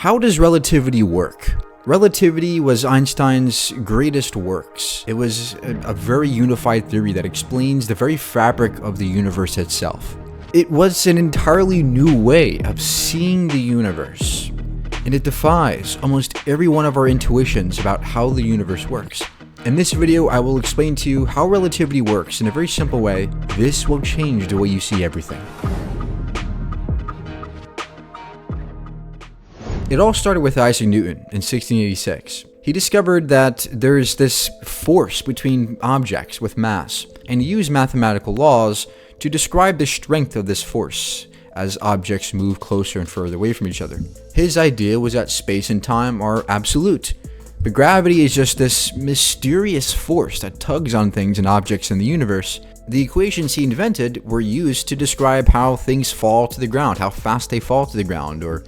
How does relativity work? Relativity was Einstein's greatest works. It was a very unified theory that explains the very fabric of the universe itself. It was an entirely new way of seeing the universe, and it defies almost every one of our intuitions about how the universe works. In this video, I will explain to you how relativity works in a very simple way. This will change the way you see everything. It all started with Isaac Newton in 1686. He discovered that there is this force between objects with mass, and he used mathematical laws to describe the strength of this force as objects move closer and further away from each other. His idea was that space and time are absolute, but gravity is just this mysterious force that tugs on things and objects in the universe. The equations he invented were used to describe how things fall to the ground, how fast they fall to the ground, or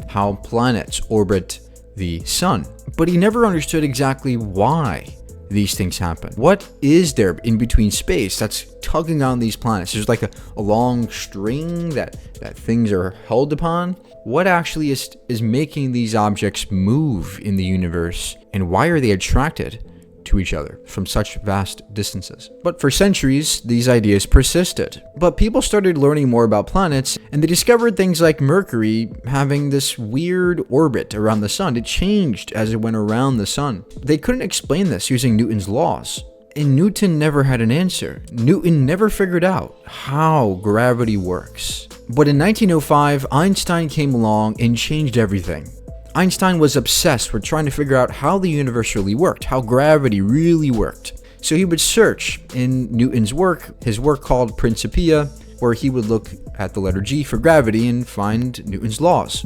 how planets orbit the sun. But he never understood exactly why these things happen. What is there in between space that's tugging on these planets? There's like a long string that things are held upon. What actually is making these objects move in the universe, and why are they attracted to each other from such vast distances? But for centuries, these ideas persisted. But people started learning more about planets, and they discovered things like Mercury having this weird orbit around the sun. It changed as it went around the sun. They couldn't explain this using Newton's laws, and Newton never had an answer. Newton never figured out how gravity works. But in 1905, Einstein came along and changed everything. Einstein was obsessed with trying to figure out how the universe really worked, how gravity really worked. So he would search in Newton's work, his work called Principia, where he would look at the letter G for gravity and find Newton's laws.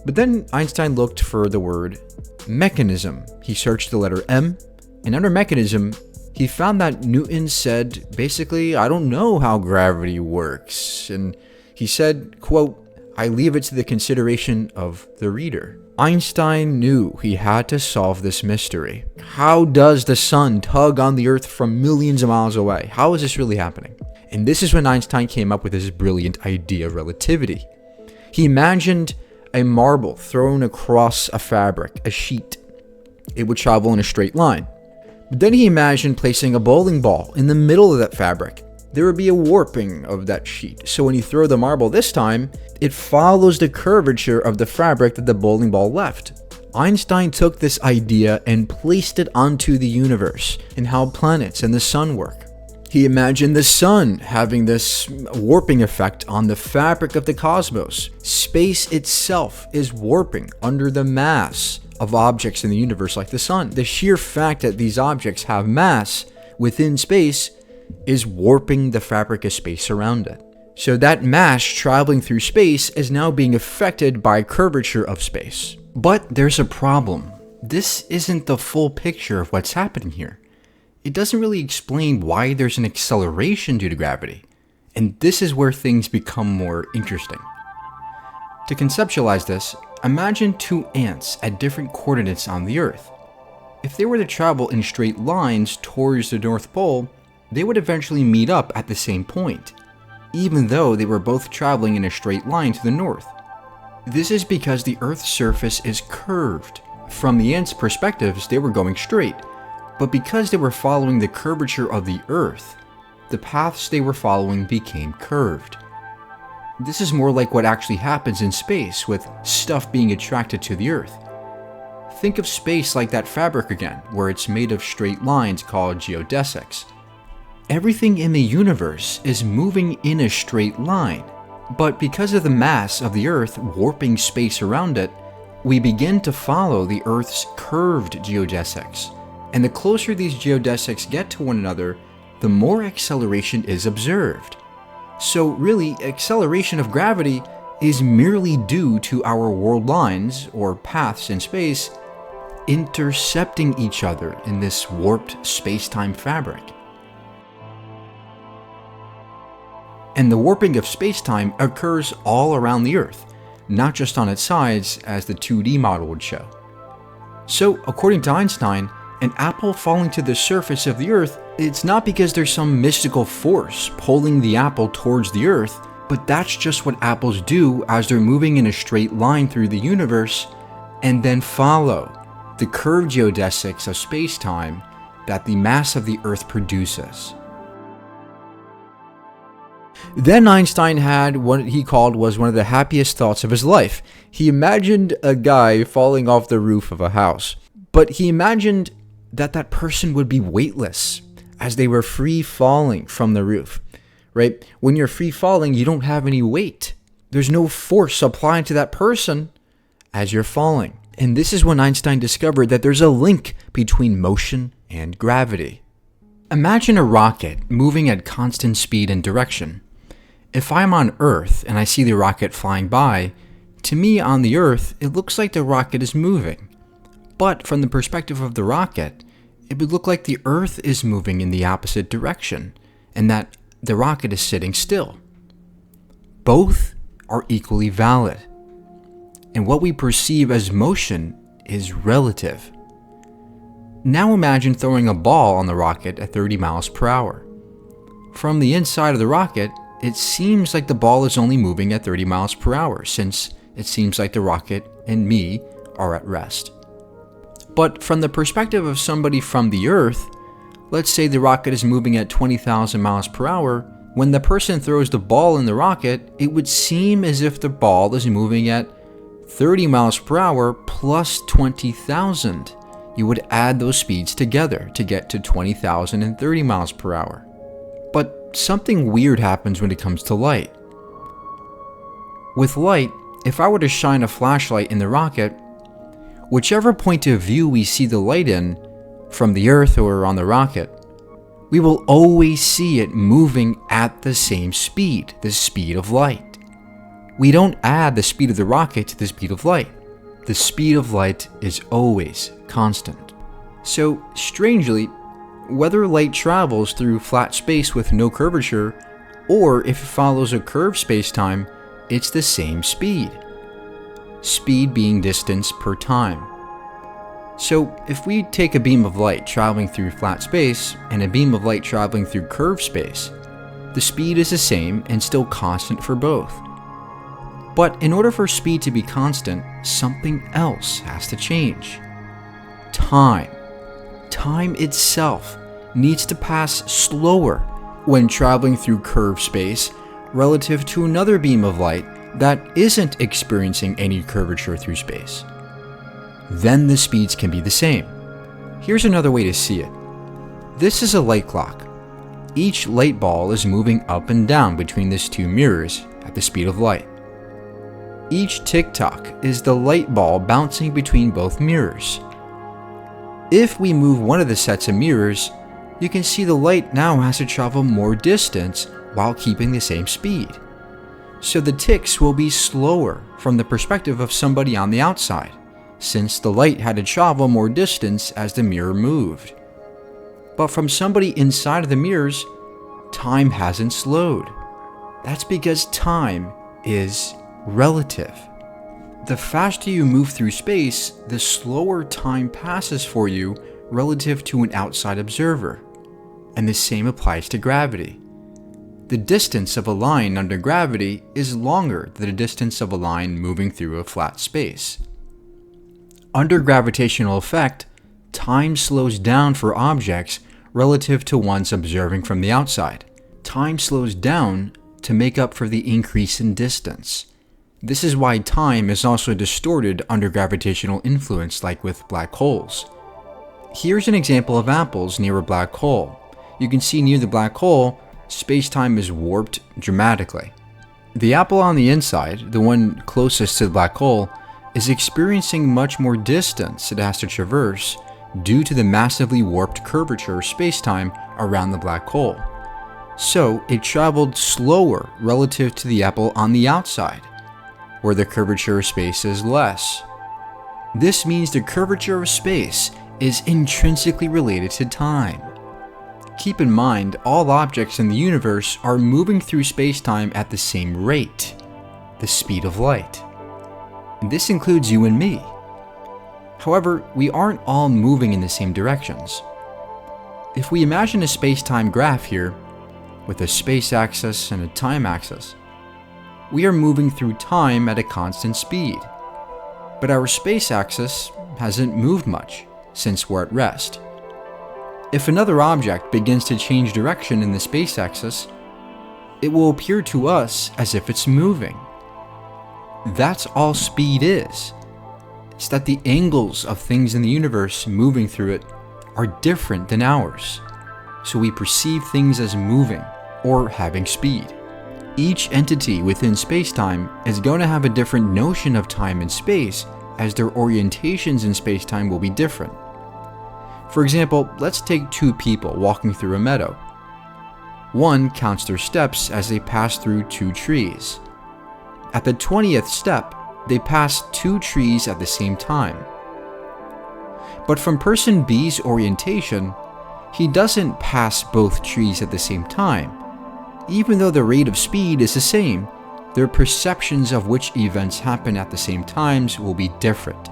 But then Einstein looked for the word mechanism. He searched the letter M, and under mechanism, he found that Newton said, basically, I don't know how gravity works. And he said, quote, I leave it to the consideration of the reader. Einstein knew he had to solve this mystery. How does the sun tug on the earth from millions of miles away? How is this really happening? And this is when Einstein came up with his brilliant idea of relativity. He imagined a marble thrown across a fabric, a sheet. It would travel in a straight line. But then he imagined placing a bowling ball in the middle of that fabric. There would be a warping of that sheet. So when you throw the marble this time, it follows the curvature of the fabric that the bowling ball left. Einstein took this idea and placed it onto the universe and how planets and the sun work. He imagined the sun having this warping effect on the fabric of the cosmos. Space itself is warping under the mass of objects in the universe like the sun. The sheer fact that these objects have mass within space is warping the fabric of space around it. So that mass traveling through space is now being affected by curvature of space. But there's a problem. This isn't the full picture of what's happening here. It doesn't really explain why there's an acceleration due to gravity. And this is where things become more interesting. To conceptualize this, imagine two ants at different coordinates on the Earth. If they were to travel in straight lines towards the North Pole, they would eventually meet up at the same point, even though they were both traveling in a straight line to the north. This is because the Earth's surface is curved. From the ants' perspectives, they were going straight, but because they were following the curvature of the Earth, the paths they were following became curved. This is more like what actually happens in space with stuff being attracted to the Earth. Think of space like that fabric again, where it's made of straight lines called geodesics. Everything in the universe is moving in a straight line, but because of the mass of the Earth warping space around it, we begin to follow the Earth's curved geodesics. And the closer these geodesics get to one another, the more acceleration is observed. So really, acceleration of gravity is merely due to our world lines, or paths in space, intercepting each other in this warped space-time fabric. And the warping of space-time occurs all around the Earth, not just on its sides as the 2D model would show. So, according to Einstein, an apple falling to the surface of the Earth, it's not because there's some mystical force pulling the apple towards the Earth. But that's just what apples do as they're moving in a straight line through the universe and then follow the curved geodesics of space-time that the mass of the Earth produces. Then Einstein had what he called was one of the happiest thoughts of his life. He imagined a guy falling off the roof of a house, but he imagined that that person would be weightless as they were free falling from the roof, right? When you're free falling, you don't have any weight. There's no force applied to that person as you're falling. And this is when Einstein discovered that there's a link between motion and gravity. Imagine a rocket moving at constant speed and direction. If I'm on Earth and I see the rocket flying by, to me on the Earth, it looks like the rocket is moving. But from the perspective of the rocket, it would look like the Earth is moving in the opposite direction and that the rocket is sitting still. Both are equally valid. And what we perceive as motion is relative. Now imagine throwing a ball on the rocket at 30 miles per hour. From the inside of the rocket, it seems like the ball is only moving at 30 miles per hour since it seems like the rocket and me are at rest. But from the perspective of somebody from the Earth, let's say the rocket is moving at 20,000 miles per hour. When the person throws the ball in the rocket, it would seem as if the ball is moving at 30 miles per hour plus 20,000. You would add those speeds together to get to 20,000 and 30 miles per hour. But something weird happens when it comes to light. With light, if I were to shine a flashlight in the rocket, whichever point of view we see the light in, from the Earth or on the rocket, we will always see it moving at the same speed, the speed of light. We don't add the speed of the rocket to the speed of light. The speed of light is always constant. So, strangely, whether light travels through flat space with no curvature, or if it follows a curved space-time, it's the same speed. Speed being distance per time. So, if we take a beam of light traveling through flat space and a beam of light traveling through curved space, the speed is the same and still constant for both. But in order for speed to be constant, something else has to change. Time. Time itself needs to pass slower when traveling through curved space relative to another beam of light that isn't experiencing any curvature through space. Then the speeds can be the same. Here's another way to see it. This is a light clock. Each light ball is moving up and down between these two mirrors at the speed of light. Each tick-tock is the light ball bouncing between both mirrors. If we move one of the sets of mirrors, you can see the light now has to travel more distance while keeping the same speed. So the ticks will be slower from the perspective of somebody on the outside, since the light had to travel more distance as the mirror moved. But from somebody inside of the mirrors, time hasn't slowed. That's because time is relative. The faster you move through space, the slower time passes for you relative to an outside observer. And the same applies to gravity. The distance of a line under gravity is longer than the distance of a line moving through a flat space. Under gravitational effect, time slows down for objects relative to ones observing from the outside. Time slows down to make up for the increase in distance. This is why time is also distorted under gravitational influence, like with black holes. Here's an example of apples near a black hole. You can see near the black hole, space-time is warped dramatically. The apple on the inside, the one closest to the black hole, is experiencing much more distance it has to traverse due to the massively warped curvature of space-time around the black hole. So it traveled slower relative to the apple on the outside, where the curvature of space is less. This means the curvature of space is intrinsically related to time. Keep in mind, all objects in the universe are moving through space-time at the same rate, the speed of light. This includes you and me. However, we aren't all moving in the same directions. If we imagine a space-time graph here, with a space axis and a time axis, we are moving through time at a constant speed. But our space axis hasn't moved much since we're at rest. If another object begins to change direction in the space axis, it will appear to us as if it's moving. That's all speed is. It's that the angles of things in the universe moving through it are different than ours, so we perceive things as moving or having speed. Each entity within spacetime is going to have a different notion of time and space, as their orientations in spacetime will be different. For example, let's take two people walking through a meadow. One counts their steps as they pass through two trees. At the 20th step, they pass two trees at the same time. But from person B's orientation, he doesn't pass both trees at the same time. Even though the rate of speed is the same, their perceptions of which events happen at the same times will be different.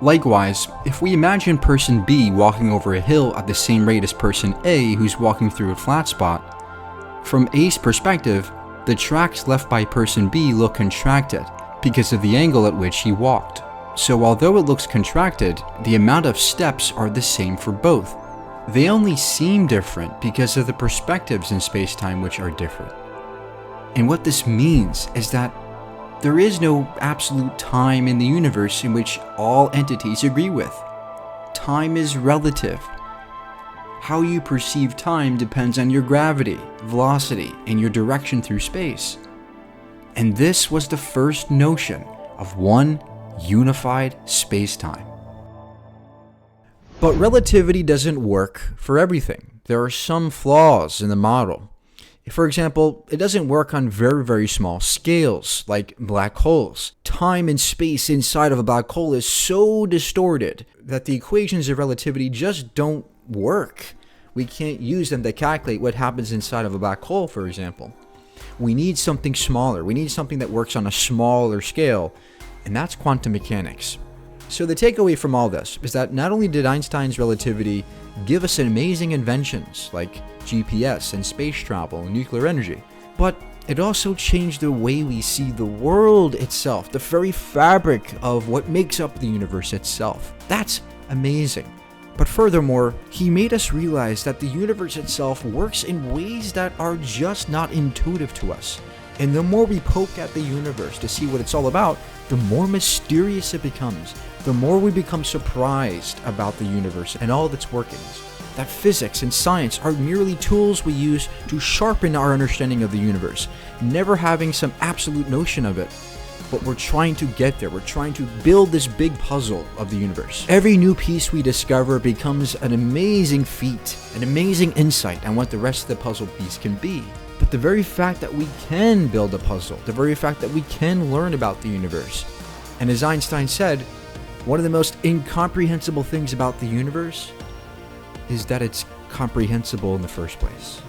Likewise, if we imagine person B walking over a hill at the same rate as person A who's walking through a flat spot, from A's perspective, the tracks left by person B look contracted because of the angle at which he walked. So although it looks contracted, the amount of steps are the same for both. They only seem different because of the perspectives in spacetime which are different. And what this means is that there is no absolute time in the universe in which all entities agree with. Time is relative. How you perceive time depends on your gravity, velocity, and your direction through space. And this was the first notion of one unified spacetime. But relativity doesn't work for everything. There are some flaws in the model. For example, it doesn't work on very, very small scales, like black holes. Time and space inside of a black hole is so distorted that the equations of relativity just don't work. We can't use them to calculate what happens inside of a black hole, for example. We need something smaller. We need something that works on a smaller scale, and that's quantum mechanics. So the takeaway from all this is that not only did Einstein's relativity give us amazing inventions like GPS and space travel and nuclear energy, but it also changed the way we see the world itself, the very fabric of what makes up the universe itself. That's amazing. But furthermore, he made us realize that the universe itself works in ways that are just not intuitive to us. And the more we poke at the universe to see what it's all about, the more mysterious it becomes. The more we become surprised about the universe and all of its workings. That physics and science are merely tools we use to sharpen our understanding of the universe, never having some absolute notion of it. But we're trying to get there. We're trying to build this big puzzle of the universe. Every new piece we discover becomes an amazing feat, an amazing insight on what the rest of the puzzle piece can be. But the very fact that we can build a puzzle, the very fact that we can learn about the universe, and as Einstein said, one of the most incomprehensible things about the universe is that it's comprehensible in the first place.